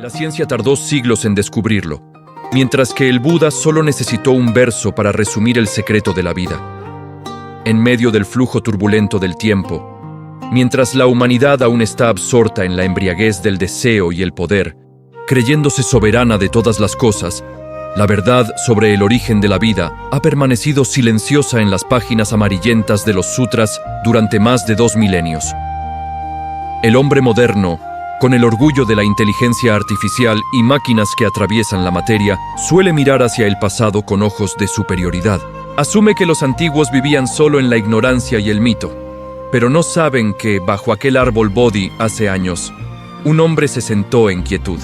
La ciencia tardó siglos en descubrirlo, mientras que el Buda solo necesitó un verso para resumir el secreto de la vida. En medio del flujo turbulento del tiempo, mientras la humanidad aún está absorta en la embriaguez del deseo y el poder, creyéndose soberana de todas las cosas, la verdad sobre el origen de la vida ha permanecido silenciosa en las páginas amarillentas de los sutras durante más de 2 milenios. El hombre moderno, con el orgullo de la inteligencia artificial y máquinas que atraviesan la materia, suele mirar hacia el pasado con ojos de superioridad. Asume que los antiguos vivían solo en la ignorancia y el mito, pero no saben que, bajo aquel árbol Bodhi hace años, un hombre se sentó en quietud.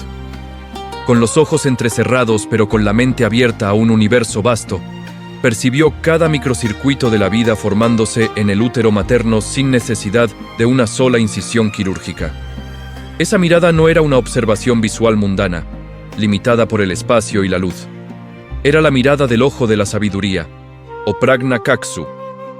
Con los ojos entrecerrados pero con la mente abierta a un universo vasto, percibió cada microcircuito de la vida formándose en el útero materno sin necesidad de una sola incisión quirúrgica. Esa mirada no era una observación visual mundana, limitada por el espacio y la luz. Era la mirada del ojo de la sabiduría, o Prajna-Kaksu,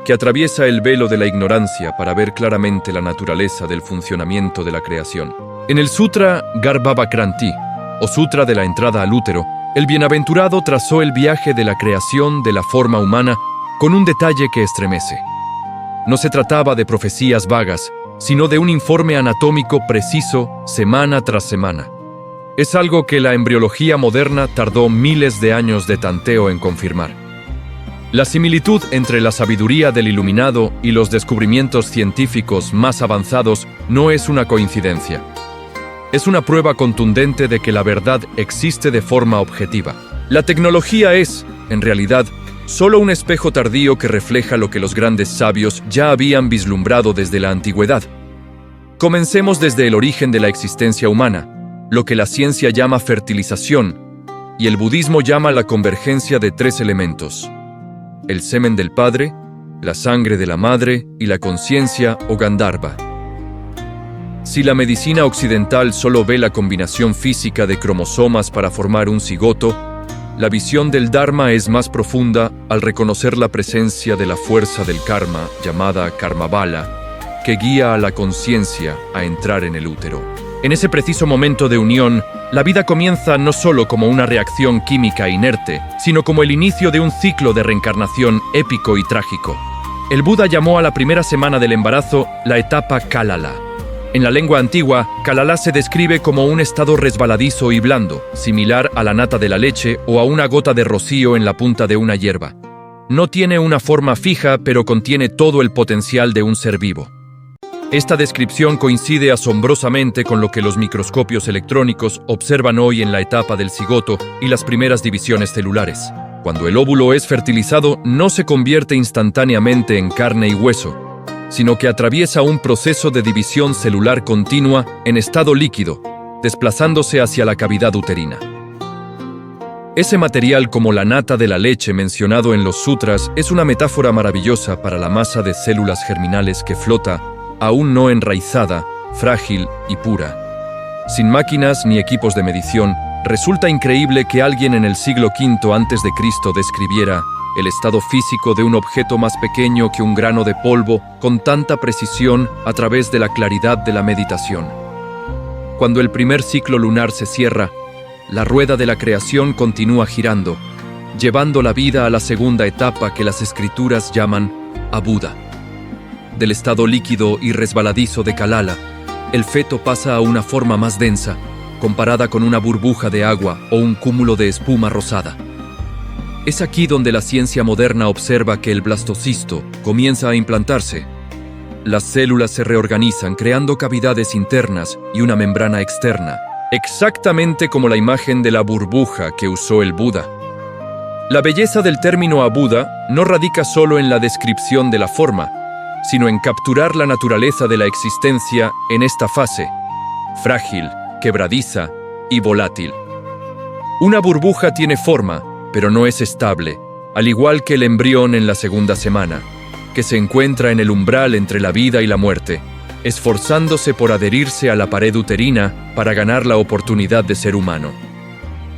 que atraviesa el velo de la ignorancia para ver claramente la naturaleza del funcionamiento de la creación. En el Sutra Garbhavakranti, o Sutra de la entrada al útero, el bienaventurado trazó el viaje de la creación de la forma humana con un detalle que estremece. No se trataba de profecías vagas, sino de un informe anatómico preciso semana tras semana. Es algo que la embriología moderna tardó miles de años de tanteo en confirmar. La similitud entre la sabiduría del iluminado y los descubrimientos científicos más avanzados no es una coincidencia. Es una prueba contundente de que la verdad existe de forma objetiva. La tecnología es, en realidad, solo un espejo tardío que refleja lo que los grandes sabios ya habían vislumbrado desde la antigüedad. Comencemos desde el origen de la existencia humana, lo que la ciencia llama fertilización, y el budismo llama la convergencia de 3 elementos: el semen del padre, la sangre de la madre y la conciencia o Gandharva. Si la medicina occidental solo ve la combinación física de cromosomas para formar un cigoto, la visión del Dharma es más profunda al reconocer la presencia de la fuerza del karma, llamada Karmavala, que guía a la conciencia a entrar en el útero. En ese preciso momento de unión, la vida comienza no solo como una reacción química inerte, sino como el inicio de un ciclo de reencarnación épico y trágico. El Buda llamó a la primera semana del embarazo la etapa Kalala. En la lengua antigua, Kalala se describe como un estado resbaladizo y blando, similar a la nata de la leche o a una gota de rocío en la punta de una hierba. No tiene una forma fija, pero contiene todo el potencial de un ser vivo. Esta descripción coincide asombrosamente con lo que los microscopios electrónicos observan hoy en la etapa del cigoto y las primeras divisiones celulares. Cuando el óvulo es fertilizado, no se convierte instantáneamente en carne y hueso, sino que atraviesa un proceso de división celular continua en estado líquido, desplazándose hacia la cavidad uterina. Ese material, como la nata de la leche mencionado en los sutras, es una metáfora maravillosa para la masa de células germinales que flota, aún no enraizada, frágil y pura. Sin máquinas ni equipos de medición, resulta increíble que alguien en el siglo V a.C. describiera el estado físico de un objeto más pequeño que un grano de polvo con tanta precisión a través de la claridad de la meditación. Cuando el primer ciclo lunar se cierra, la rueda de la creación continúa girando, llevando la vida a la segunda etapa que las escrituras llaman Abuda. Del estado líquido y resbaladizo de Kalala, el feto pasa a una forma más densa, comparada con una burbuja de agua o un cúmulo de espuma rosada. Es aquí donde la ciencia moderna observa que el blastocisto comienza a implantarse. Las células se reorganizan creando cavidades internas y una membrana externa, exactamente como la imagen de la burbuja que usó el Buda. La belleza del término Abuda no radica solo en la descripción de la forma, sino en capturar la naturaleza de la existencia en esta fase, frágil, quebradiza y volátil. Una burbuja tiene forma, pero no es estable, al igual que el embrión en la segunda semana, que se encuentra en el umbral entre la vida y la muerte, esforzándose por adherirse a la pared uterina para ganar la oportunidad de ser humano.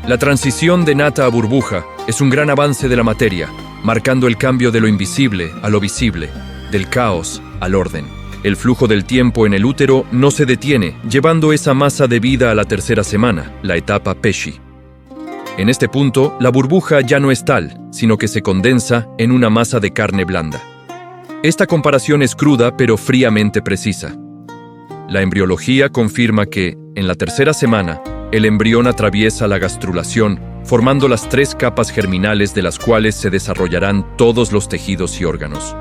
La transición de nata a burbuja es un gran avance de la materia, marcando el cambio de lo invisible a lo visible, del caos al orden. El flujo del tiempo en el útero no se detiene, llevando esa masa de vida a la tercera semana, la etapa Pesci. En este punto, la burbuja ya no es tal, sino que se condensa en una masa de carne blanda. Esta comparación es cruda pero fríamente precisa. La embriología confirma que, en la tercera semana, el embrión atraviesa la gastrulación, formando las 3 capas germinales de las cuales se desarrollarán todos los tejidos y órganos.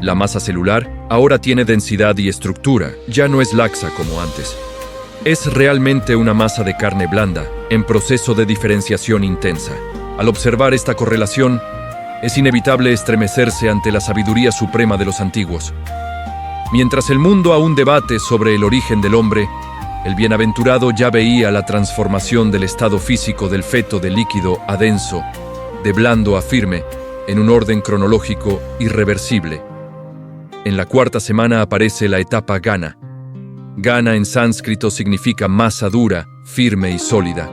La masa celular ahora tiene densidad y estructura, ya no es laxa como antes. Es realmente una masa de carne blanda, en proceso de diferenciación intensa. Al observar esta correlación, es inevitable estremecerse ante la sabiduría suprema de los antiguos. Mientras el mundo aún debate sobre el origen del hombre, el bienaventurado ya veía la transformación del estado físico del feto de líquido a denso, de blando a firme, en un orden cronológico irreversible. En la 4ª semana aparece la etapa Gana. Gana en sánscrito significa masa dura, firme y sólida.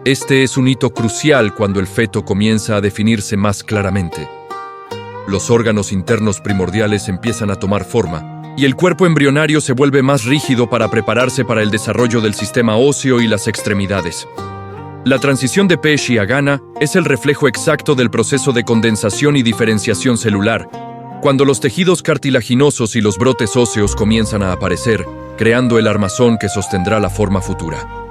Este es un hito crucial cuando el feto comienza a definirse más claramente. Los órganos internos primordiales empiezan a tomar forma, y el cuerpo embrionario se vuelve más rígido para prepararse para el desarrollo del sistema óseo y las extremidades. La transición de Pesci a Gana es el reflejo exacto del proceso de condensación y diferenciación celular, cuando los tejidos cartilaginosos y los brotes óseos comienzan a aparecer, creando el armazón que sostendrá la forma futura.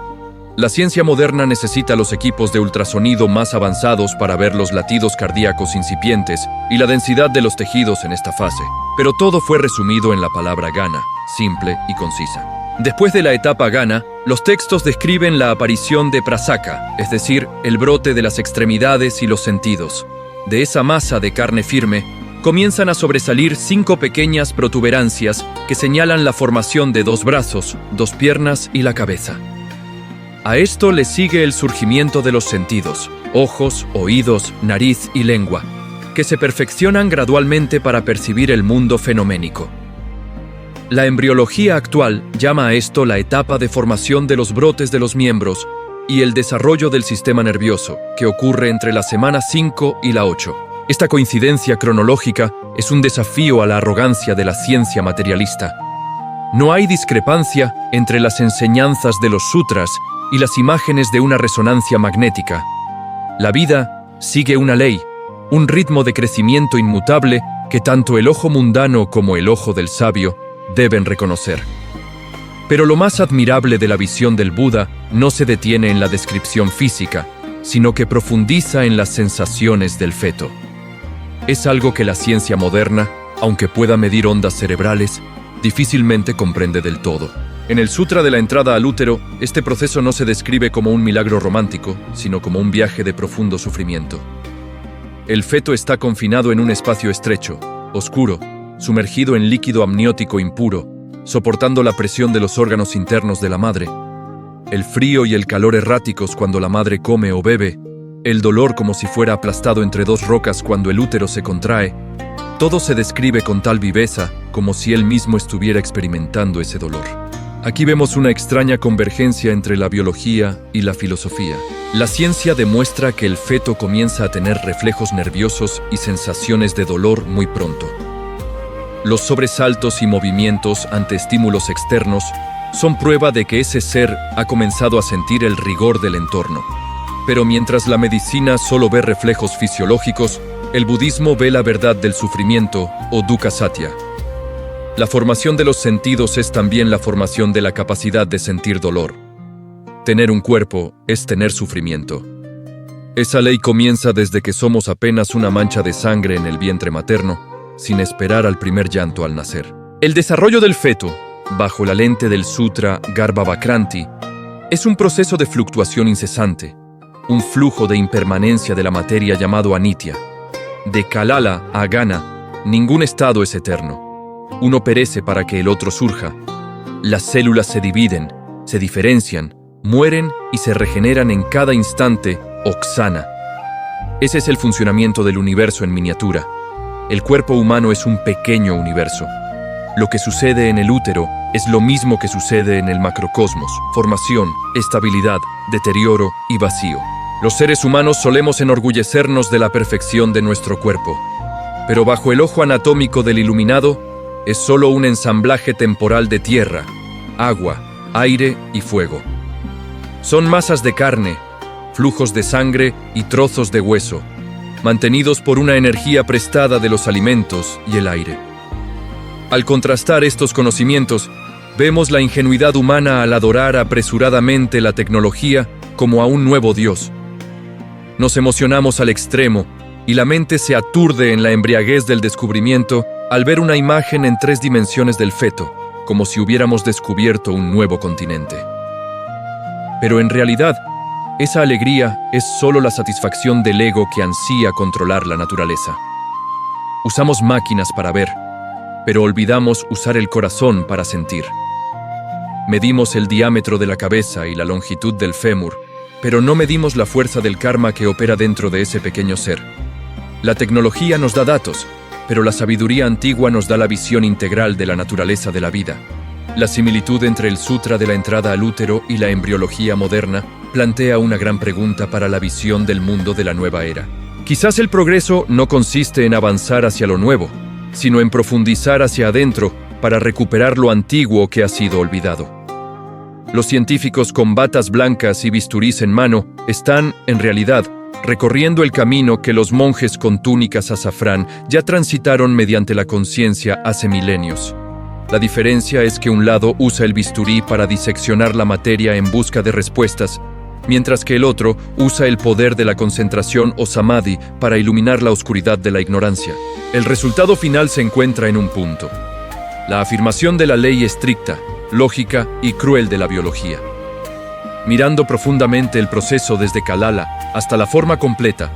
La ciencia moderna necesita los equipos de ultrasonido más avanzados para ver los latidos cardíacos incipientes y la densidad de los tejidos en esta fase, pero todo fue resumido en la palabra Gana, simple y concisa. Después de la etapa Gana, los textos describen la aparición de Prasaka, es decir, el brote de las extremidades y los sentidos. De esa masa de carne firme, comienzan a sobresalir 5 pequeñas protuberancias que señalan la formación de 2 brazos, 2 piernas y la cabeza. A esto le sigue el surgimiento de los sentidos, ojos, oídos, nariz y lengua, que se perfeccionan gradualmente para percibir el mundo fenoménico. La embriología actual llama a esto la etapa de formación de los brotes de los miembros y el desarrollo del sistema nervioso, que ocurre entre la semana 5 y la 8. Esta coincidencia cronológica es un desafío a la arrogancia de la ciencia materialista. No hay discrepancia entre las enseñanzas de los sutras y las imágenes de una resonancia magnética. La vida sigue una ley, un ritmo de crecimiento inmutable que tanto el ojo mundano como el ojo del sabio deben reconocer. Pero lo más admirable de la visión del Buda no se detiene en la descripción física, sino que profundiza en las sensaciones del feto. Es algo que la ciencia moderna, aunque pueda medir ondas cerebrales, difícilmente comprende del todo. En el Sutra de la entrada al útero, este proceso no se describe como un milagro romántico, sino como un viaje de profundo sufrimiento. El feto está confinado en un espacio estrecho, oscuro, sumergido en líquido amniótico impuro, soportando la presión de los órganos internos de la madre. El frío y el calor erráticos cuando la madre come o bebe, el dolor como si fuera aplastado entre 2 rocas cuando el útero se contrae, todo se describe con tal viveza como si él mismo estuviera experimentando ese dolor. Aquí vemos una extraña convergencia entre la biología y la filosofía. La ciencia demuestra que el feto comienza a tener reflejos nerviosos y sensaciones de dolor muy pronto. Los sobresaltos y movimientos ante estímulos externos son prueba de que ese ser ha comenzado a sentir el rigor del entorno. Pero mientras la medicina solo ve reflejos fisiológicos, el budismo ve la verdad del sufrimiento, o dukkha satya. La formación de los sentidos es también la formación de la capacidad de sentir dolor. Tener un cuerpo es tener sufrimiento. Esa ley comienza desde que somos apenas una mancha de sangre en el vientre materno, sin esperar al primer llanto al nacer. El desarrollo del feto, bajo la lente del Sutra Garbhavakranti, es un proceso de fluctuación incesante, un flujo de impermanencia de la materia llamado anitya. De Kalala a Gana, ningún estado es eterno. Uno perece para que el otro surja. Las células se dividen, se diferencian, mueren y se regeneran en cada instante, oksana. Ese es el funcionamiento del universo en miniatura. El cuerpo humano es un pequeño universo. Lo que sucede en el útero es lo mismo que sucede en el macrocosmos: formación, estabilidad, deterioro y vacío. Los seres humanos solemos enorgullecernos de la perfección de nuestro cuerpo. Pero bajo el ojo anatómico del iluminado, es solo un ensamblaje temporal de tierra, agua, aire y fuego. Son masas de carne, flujos de sangre y trozos de hueso, mantenidos por una energía prestada de los alimentos y el aire. Al contrastar estos conocimientos, vemos la ingenuidad humana al adorar apresuradamente la tecnología como a un nuevo Dios. Nos emocionamos al extremo y la mente se aturde en la embriaguez del descubrimiento al ver una imagen en 3 dimensiones del feto, como si hubiéramos descubierto un nuevo continente. Pero en realidad, esa alegría es solo la satisfacción del ego que ansía controlar la naturaleza. Usamos máquinas para ver, pero olvidamos usar el corazón para sentir. Medimos el diámetro de la cabeza y la longitud del fémur, pero no medimos la fuerza del karma que opera dentro de ese pequeño ser. La tecnología nos da datos, pero la sabiduría antigua nos da la visión integral de la naturaleza de la vida. La similitud entre el Sutra de la entrada al útero y la embriología moderna plantea una gran pregunta para la visión del mundo de la nueva era. Quizás el progreso no consiste en avanzar hacia lo nuevo, sino en profundizar hacia adentro para recuperar lo antiguo que ha sido olvidado. Los científicos con batas blancas y bisturís en mano están, en realidad, recorriendo el camino que los monjes con túnicas azafrán ya transitaron mediante la conciencia hace milenios. La diferencia es que un lado usa el bisturí para diseccionar la materia en busca de respuestas, mientras que el otro usa el poder de la concentración o samadhi para iluminar la oscuridad de la ignorancia. El resultado final se encuentra en un punto: la afirmación de la ley estricta, lógica y cruel de la biología. Mirando profundamente el proceso desde Kalala hasta la forma completa,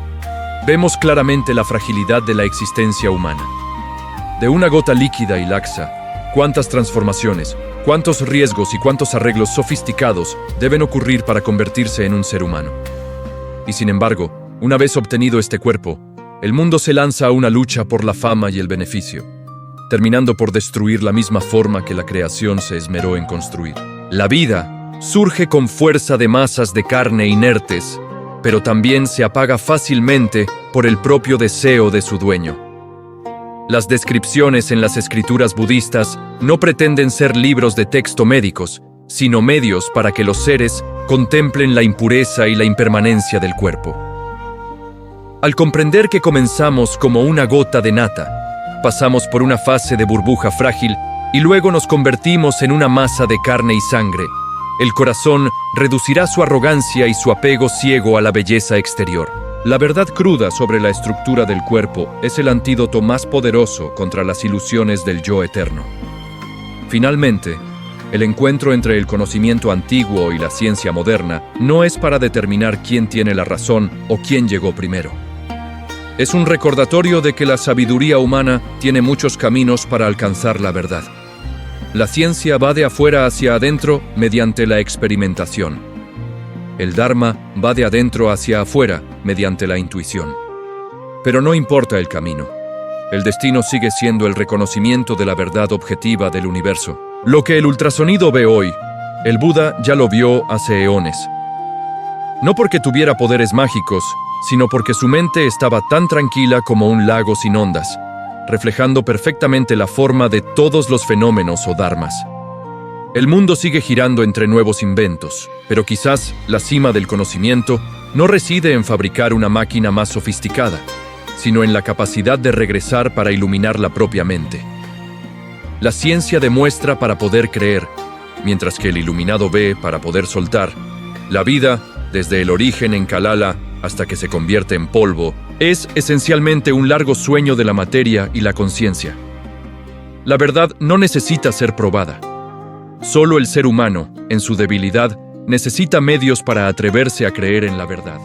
vemos claramente la fragilidad de la existencia humana. De una gota líquida y laxa, cuántas transformaciones, cuántos riesgos y cuántos arreglos sofisticados deben ocurrir para convertirse en un ser humano. Y sin embargo, una vez obtenido este cuerpo, el mundo se lanza a una lucha por la fama y el beneficio, terminando por destruir la misma forma que la creación se esmeró en construir. La vida surge con fuerza de masas de carne inertes, pero también se apaga fácilmente por el propio deseo de su dueño. Las descripciones en las escrituras budistas no pretenden ser libros de texto médicos, sino medios para que los seres contemplen la impureza y la impermanencia del cuerpo. Al comprender que comenzamos como una gota de nata, pasamos por una fase de burbuja frágil y luego nos convertimos en una masa de carne y sangre, el corazón reducirá su arrogancia y su apego ciego a la belleza exterior. La verdad cruda sobre la estructura del cuerpo es el antídoto más poderoso contra las ilusiones del yo eterno. Finalmente, el encuentro entre el conocimiento antiguo y la ciencia moderna no es para determinar quién tiene la razón o quién llegó primero. Es un recordatorio de que la sabiduría humana tiene muchos caminos para alcanzar la verdad. La ciencia va de afuera hacia adentro mediante la experimentación. El Dharma va de adentro hacia afuera mediante la intuición. Pero no importa el camino. El destino sigue siendo el reconocimiento de la verdad objetiva del universo. Lo que el ultrasonido ve hoy, el Buda ya lo vio hace eones. No porque tuviera poderes mágicos, sino porque su mente estaba tan tranquila como un lago sin ondas, reflejando perfectamente la forma de todos los fenómenos o dharmas. El mundo sigue girando entre nuevos inventos, pero quizás la cima del conocimiento no reside en fabricar una máquina más sofisticada, sino en la capacidad de regresar para iluminar la propia mente. La ciencia demuestra para poder creer, mientras que el iluminado ve para poder soltar. La vida, desde el origen en Kalala hasta que se convierte en polvo, es esencialmente un largo sueño de la materia y la conciencia. La verdad no necesita ser probada. Solo el ser humano, en su debilidad, necesita medios para atreverse a creer en la verdad.